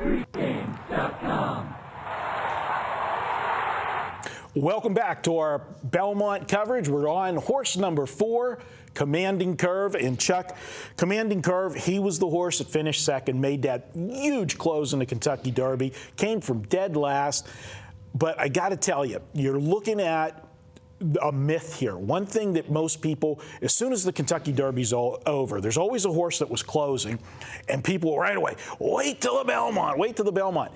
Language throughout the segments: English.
pregame.com. Welcome back to our Belmont coverage. We're on horse number 4, Commanding Curve. And Chuck, Commanding Curve, he was the horse that finished second, made that huge close in the Kentucky Derby, came from dead last. But I got to tell you, you're looking at a myth here. One thing that most people, as soon as the Kentucky Derby's all over, there's always a horse that was closing, and people right away, wait till the Belmont, wait till the Belmont.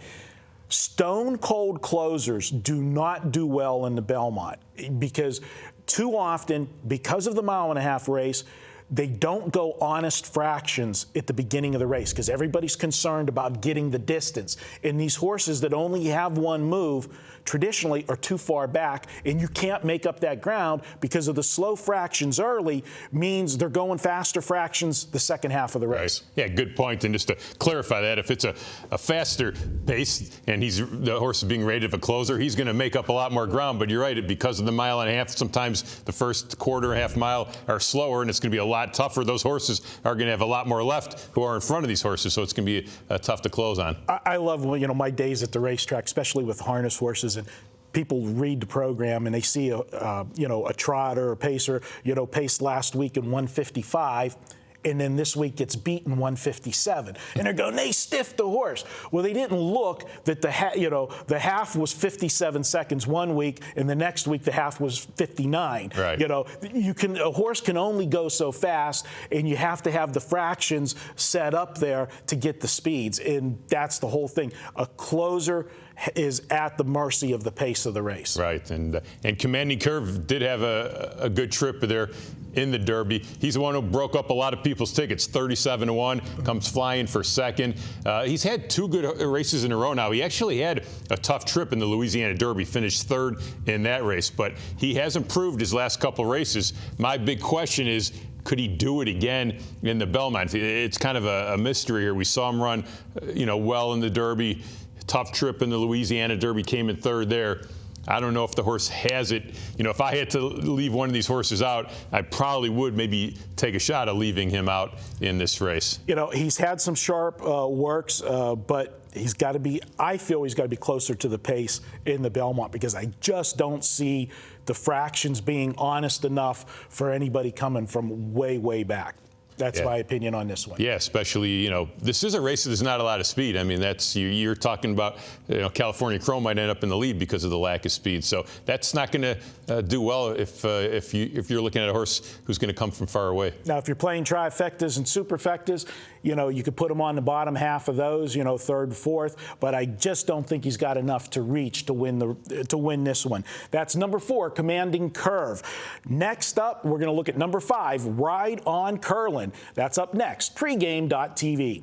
Stone cold closers do not do well in the Belmont because too often, because of the mile-and-a-half race, they don't go honest fractions at the beginning of the race because everybody's concerned about getting the distance. And these horses that only have one move traditionally are too far back, and you can't make up that ground because of the slow fractions early means they're going faster fractions the second half of the race. Right. Yeah, good point. And just to clarify that, if it's a faster pace and the horse is being rated a closer, he's going to make up a lot more ground. But you're right, because of the mile-and-a-half, sometimes the first quarter, half mile are slower, and it's going to be a lot tougher. Those horses are going to have a lot more left who are in front of these horses, so it's going to be tough to close on. I love, my days at the racetrack, especially with harness horses, and people read the program and they see a trotter or pacer, paced last week in 155. And then this week gets beaten 157, and they're going, they stiffed the horse. Well, they didn't look that the half was 57 seconds one week, and the next week the half was 59. Right. A horse can only go so fast, and you have to have the fractions set up there to get the speeds, and that's the whole thing. A closer is at the mercy of the pace of the race. Right, and Commanding Curve did have a good trip there in the Derby. He's the one who broke up a lot of people's tickets, 37-1, comes flying for second. He's had 2 good races in a row now. He actually had a tough trip in the Louisiana Derby, finished 3rd in that race, but he has improved his last couple races. My big question is, could he do it again in the Belmont? It's kind of a mystery here. We saw him run, well in the Derby. Tough trip in the Louisiana Derby, came in 3rd there. I don't know if the horse has it. If I had to leave one of these horses out, I probably would maybe take a shot at leaving him out in this race. He's had some sharp works, but I feel he's got to be closer to the pace in the Belmont because I just don't see the fractions being honest enough for anybody coming from way, way back. That's my opinion on this one. Yeah, especially, this is a race that there's not a lot of speed. I mean, you're talking about, California Chrome might end up in the lead because of the lack of speed. So that's not going to do well if you're looking at a horse who's going to come from far away. Now, if you're playing trifectas and superfectas, you could put him on the bottom half of those, 3rd, 4th. But I just don't think he's got enough to reach to win this one. That's number 4, Commanding Curve. Next up, we're going to look at number 5, Ride on Curlin. That's up next. Pregame.tv.